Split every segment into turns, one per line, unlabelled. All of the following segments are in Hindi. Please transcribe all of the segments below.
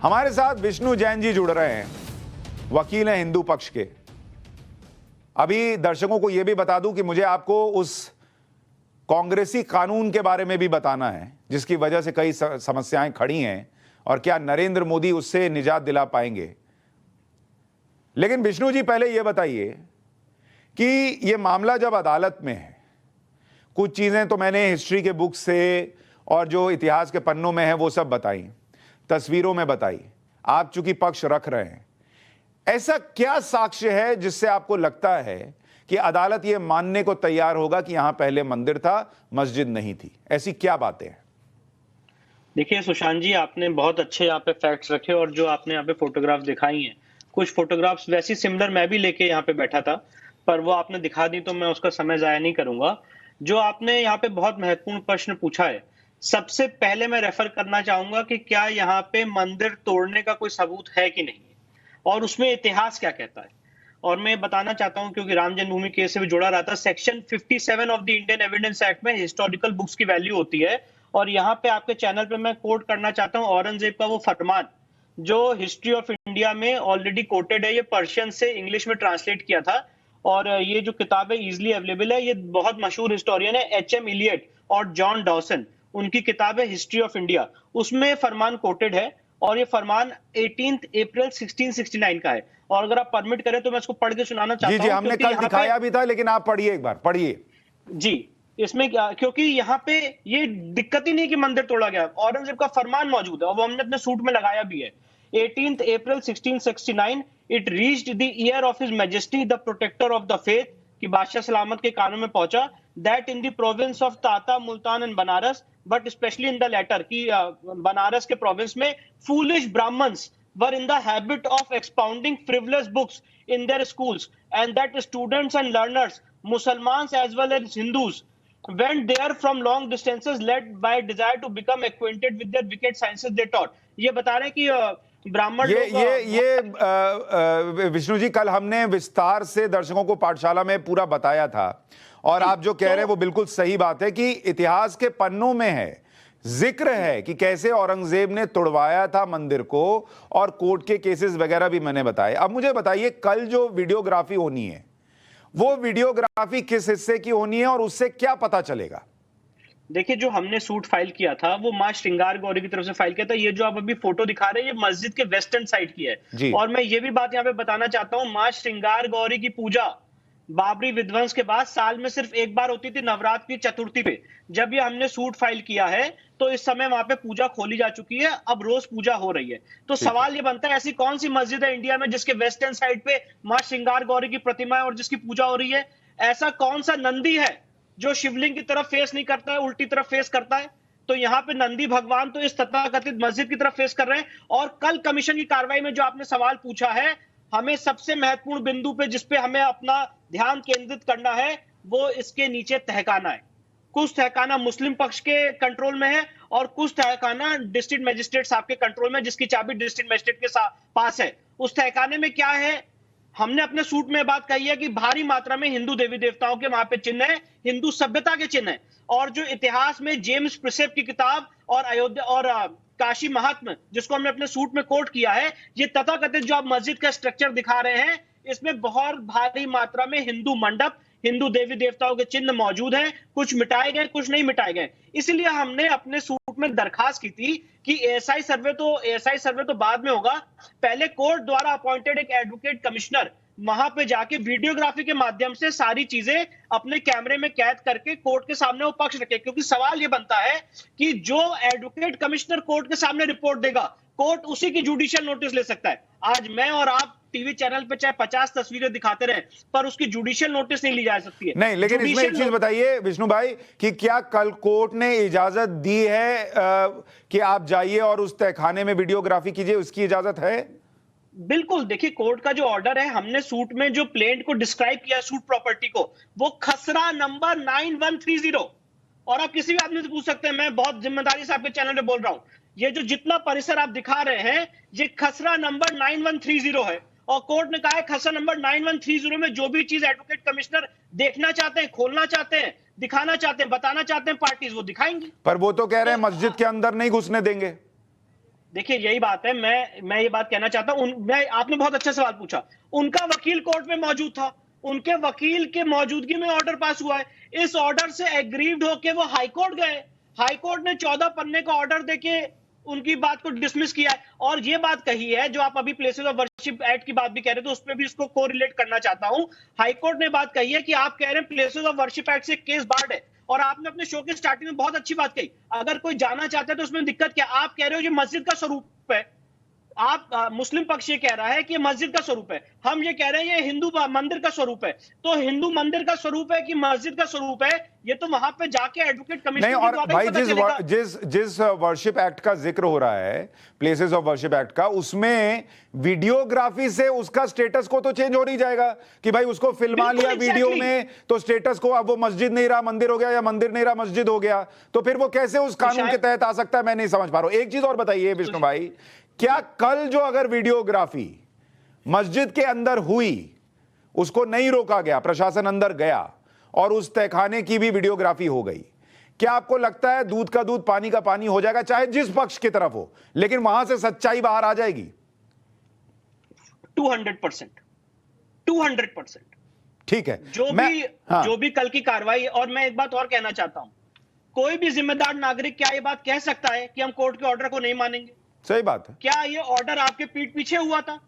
हमारे साथ विष्णु जैन जी जुड़ रहे हैं, वकील हैं हिंदू पक्ष के। अभी दर्शकों को यह भी बता दूं कि मुझे आपको उस कांग्रेसी कानून के बारे में भी बताना है जिसकी वजह से कई समस्याएं खड़ी हैं और क्या नरेंद्र मोदी उससे निजात दिला पाएंगे। लेकिन विष्णु जी पहले यह बताइए कि यह मामला जब अदालत में है, कुछ चीजें तो मैंने हिस्ट्री के बुक से और जो इतिहास के पन्नों में है वो सब बताई, तस्वीरों में बताई, आप चूंकि पक्ष रख रहे हैं, ऐसा क्या साक्ष्य है जिससे आपको लगता है कि अदालत यह मानने को तैयार होगा कि यहां पहले मंदिर था, मस्जिद नहीं थी? ऐसी क्या बातें हैं?
देखिए सुशांत जी, आपने बहुत अच्छे यहाँ पे फैक्ट्स रखे और जो आपने यहाँ पे फोटोग्राफ्स दिखाई हैं, कुछ फोटोग्राफ्स वैसी सिमिलर मैं भी लेके यहाँ पे बैठा था, पर वो आपने दिखा दी तो मैं उसका समय जाया नहीं करूंगा। जो आपने यहाँ पे बहुत महत्वपूर्ण प्रश्न पूछा है, सबसे पहले मैं रेफर करना चाहूंगा कि क्या यहाँ पे मंदिर तोड़ने का कोई सबूत है कि नहीं, और उसमें इतिहास क्या कहता है। और मैं बताना चाहता हूं, क्योंकि राम जन्मभूमि केस से भी जुड़ा रहा था, section 57 of the Indian evidence act में हिस्टोरिकल बुक्स की वैल्यू होती है। और यहाँ पे आपके चैनल पे मैं कोट करना चाहता हूँ औरंगजेब का वो फरमान जो हिस्ट्री ऑफ इंडिया में ऑलरेडी कोटेड है। ये पर्शियन से इंग्लिश में ट्रांसलेट किया था और ये जो किताब है इजिली अवेलेबल है। ये बहुत मशहूर हिस्टोरियन है HM इलियट और जॉन डॉसन, उनकी किताब है हिस्ट्री ऑफ इंडिया, उसमें फरमान कोटेड है और ये फरमान 18 अप्रैल 1669 का है। और अगर आप परमिट करें तो मैं इसको पढ़ के सुनाना चाहता हूं।
जी, हमने कल दिखाया भी था, लेकिन आप पढ़िए, एक बार पढ़िए।
जी, इसमें क्योंकि यहाँ पे ये दिक्कत ही नहीं कि मंदिर तोड़ा गया, औरंगजेब का फरमान मौजूद है और वो हमने अपने सूट में लगाया भी है। 18 April 1669 it reached the ear of his majesty the protector of the faith, कि बादशाह सलामत के कानों में पहुंचा, that in the province of Thatta, Multan and Banaras, but specially in the latter, कि बनारस के प्रोविंस में foolish Brahmans were in the habit of expounding frivolous books in their schools, and that students and learners, Muslims as well as Hindus, went there from long distances led by desire to become acquainted with their wicked sciences they taught। ये बता रहे हैं कि ब्राह्मण
ये विष्णु जी, कल हमने विस्तार से दर्शकों को पाठशाला में पूरा बताया था और आप जो कह रहे हैं वो बिल्कुल सही बात है कि इतिहास के पन्नों में है, जिक्र है कि कैसे औरंगजेब ने तोड़वाया था मंदिर को और कोर्ट के केसेस वगैरह भी मैंने बताए। अब मुझे बताइए, कल जो वीडियोग्राफी होनी है वो वीडियोग्राफी किस हिस्से की होनी है और उससे क्या पता चलेगा?
देखिए, जो हमने सूट फाइल किया था वो मां श्रृंगार गौरी की तरफ से फाइल किया था। ये जो आप अभी फोटो दिखा रहे हैं ये मस्जिद के वेस्टर्न साइड की है। और मैं ये भी बात यहाँ पे बताना चाहता हूँ, मां श्रृंगार गौरी की पूजा बाबरी विध्वंस के बाद साल में सिर्फ एक बार होती थी, नवरात्र की चतुर्थी पे। जब ये हमने सूट फाइल किया है तो इस समय वहां पे पूजा खोली जा चुकी है, अब रोज पूजा हो रही है। तो सवाल ये बनता है, ऐसी कौन सी मस्जिद है इंडिया में जिसके वेस्टर्न साइड पे मां श्रृंगार गौरी की प्रतिमा है और जिसकी पूजा हो रही है? ऐसा कौन सा नंदी है जो शिवलिंग की तरफ फेस नहीं करता है, उल्टी तरफ फेस करता है? तो यहाँ पे नंदी भगवान तो इस तथाकथित मस्जिद की तरफ फेस कर रहे हैं। और कल कमीशन की कार्रवाई में जो आपने सवाल पूछा है, हमें सबसे महत्वपूर्ण बिंदु पे जिसपे हमें अपना ध्यान केंद्रित करना है वो इसके नीचे तहखाना है। कुछ तहखाना मुस्लिम पक्ष के कंट्रोल में है और कुछ तहखाना डिस्ट्रिक्ट मजिस्ट्रेट साहब के कंट्रोल में, जिसकी चाबी डिस्ट्रिक्ट मजिस्ट्रेट के पास है। उस तहखाने में क्या है, हमने अपने सूट में बात कही है कि भारी मात्रा में हिंदू देवी देवताओं के वहां पे चिन्ह है, हिंदू सभ्यता के चिन्ह है। और जो इतिहास में जेम्स प्रिसेप की किताब और अयोध्या और काशी महात्म, जिसको हमने अपने सूट में कोट किया है, ये तथाकथित जो आप मस्जिद का स्ट्रक्चर दिखा रहे हैं, इसमें बहुत भारी मात्रा में हिंदू मंडप, हिंदू देवी देवताओं के चिन्ह मौजूद हैं। कुछ मिटाए गए, कुछ नहीं मिटाए गए। इसलिए हमने अपने सूट में दरखास्त की थी कि एएसआई सर्वे तो बाद में होगा, पहले कोर्ट द्वारा अपॉइंटेड एक एडवोकेट कमिश्नर वहां पे जाके वीडियोग्राफी के माध्यम से सारी चीजें अपने कैमरे में कैद करके कोर्ट के सामने वो पक्ष रखे। क्योंकि सवाल ये बनता है कि जो एडवोकेट कमिश्नर कोर्ट के सामने रिपोर्ट देगा, कोर्ट उसी की जुडिशियल नोटिस ले सकता है। आज मैं और आप टीवी चैनल पे चाहे 50 तस्वीरें दिखाते रहे, पर उसकी जुडिशियल नोटिस नहीं ली जा सकती है।
नहीं, लेकिन इसमें एक चीज बताइए विष्णु भाई कि क्या कल कोर्ट ने इजाजत दी है कि आप जाइए और उस तहखाने में वीडियोग्राफी कीजिए, उसकी इजाजत है?
बिल्कुल। देखिए, कोर्ट का जो ऑर्डर है, हमने सूट में जो प्लेंट को डिस्क्राइब किया, सूट प्रॉपर्टी को, वो खसरा नंबर 9130। और आप किसी भी आदमी से पूछ सकते हैं, मैं बहुत जिम्मेदारी से आपके चैनल पे बोल रहा हूं, ये जो जितना परिसर आप दिखा रहे हैं ये खसरा नंबर 9130 है। और कोर्ट ने कहा है खसरा नंबर 9130 में जो भी चीज एडवोकेट कमिश्नर देखना चाहते हैं, खोलना चाहते हैं, दिखाना चाहते हैं, बताना चाहते हैं पार्टीज, वो दिखाएंगे।
पर वो तो कह रहे हैं मस्जिद के अंदर नहीं घुसने देंगे।
देखिए यही बात है, मैं ये बात कहना चाहता हूं, मैं आपने बहुत अच्छा सवाल पूछा। उनका वकील कोर्ट में मौजूद था, उनके वकील के मौजूदगी में ऑर्डर पास हुआ है। इस ऑर्डर से एग्रीव्ड होके वो हाईकोर्ट गए, हाईकोर्ट ने 14 पन्ने का ऑर्डर देके उनकी बात को डिसमिस किया है। और ये बात कही है जो आप अभी प्लेसेस ऑफ वर्शिप एक्ट की बात भी कह रहे थे, उस पर भी इसको कोरिलेट करना चाहता हूं। हाईकोर्ट ने बात कही है कि आप कह रहे हैं प्लेसेस ऑफ वर्शिप एक्ट से केस बार्ड है, और आपने अपने शो के स्टार्टिंग में बहुत अच्छी बात कही। अगर कोई जाना चाहता है तो उसमें दिक्कत क्या? आप कह रहे हो ये मस्जिद का स्वरूप है, आप मुस्लिम पक्ष ये कह रहा है कि ये मस्जिद का स्वरूप है, हम ये कह रहे हैं ये हिंदू मंदिर का स्वरूप है। तो हिंदू मंदिर का स्वरूप है कि मस्जिद का स्वरूप है, ये तो वहां पे जाके एडवोकेट कमिश्नर
नहीं, और भाई जिस वर्शिप एक्ट का जिक्र हो रहा है, प्लेसेस ऑफ वर्शिप एक्ट का, उसमें वीडियोग्राफी से उसका स्टेटस को तो चेंज हो नहीं जाएगा कि भाई उसको फिल्मा लिया वीडियो में तो स्टेटस को अब वो मस्जिद नहीं रहा मंदिर हो गया, या मंदिर नहीं रहा मस्जिद हो गया। तो फिर वो कैसे उस कानून के तहत आ सकता है, मैं नहीं समझ पा रहा हूं। एक चीज और बताइए विष्णु भाई, क्या कल जो अगर वीडियोग्राफी मस्जिद के अंदर हुई, उसको नहीं रोका गया, प्रशासन अंदर गया और उस तहखाने की भी वीडियोग्राफी हो गई, क्या आपको लगता है दूध का दूध पानी का पानी हो जाएगा, चाहे जिस पक्ष की तरफ हो, लेकिन वहां से सच्चाई बाहर आ जाएगी?
200%, 200%।
ठीक है,
जो भी कल की कार्रवाई। और मैं एक बात और कहना चाहता हूं, कोई भी जिम्मेदार नागरिक क्या ये बात कह सकता है कि हम कोर्ट के ऑर्डर को नहीं मानेंगे?
सही बात है।
क्या ये ऑर्डर आपके पीठ पीछे हुआ था?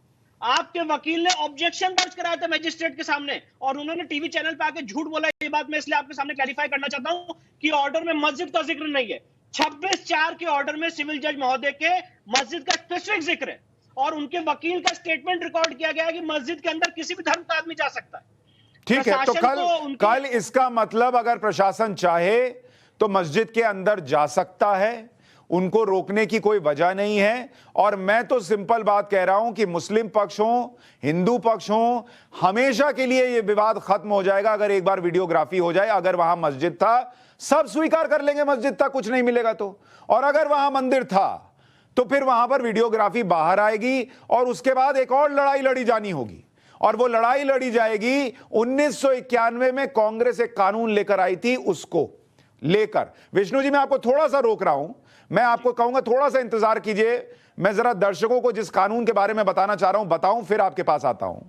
आपके वकील ने ऑब्जेक्शन दर्ज कराया था मजिस्ट्रेट के सामने, और उन्होंने टीवी चैनल पे आके झूठ बोला। ये बात मैं इसलिए आपके सामने क्लैरिफाई करना चाहता हूं कि ऑर्डर में मस्जिद का जिक्र नहीं है। 26/4 के ऑर्डर में सिविल जज महोदय के मस्जिद का स्पेसिफिक जिक्र है, और उनके वकील का स्टेटमेंट रिकॉर्ड किया गया है कि मस्जिद के अंदर किसी भी धर्म का आदमी जा सकता है।
ठीक है, तो कल इसका मतलब अगर प्रशासन चाहे तो मस्जिद के अंदर जा सकता है, उनको रोकने की कोई वजह नहीं है। और मैं तो सिंपल बात कह रहा हूं कि मुस्लिम पक्ष हो, हिंदू पक्ष हो, हमेशा के लिए यह विवाद खत्म हो जाएगा अगर एक बार वीडियोग्राफी हो जाए। अगर वहां मस्जिद था, सब स्वीकार कर लेंगे मस्जिद था, कुछ नहीं मिलेगा तो। और अगर वहां मंदिर था तो फिर वहां पर वीडियोग्राफी बाहर आएगी और उसके बाद एक और लड़ाई लड़ी जानी होगी, और वो लड़ाई लड़ी जाएगी 1991 में कांग्रेस एक कानून लेकर आई थी, उसको लेकर। विष्णु जी, मैं आपको थोड़ा सा रोक रहा हूं, मैं आपको कहूंगा थोड़ा सा इंतजार कीजिए, मैं जरा दर्शकों को जिस कानून के बारे में बताना चाह रहा हूं बताऊं, फिर आपके पास आता हूं।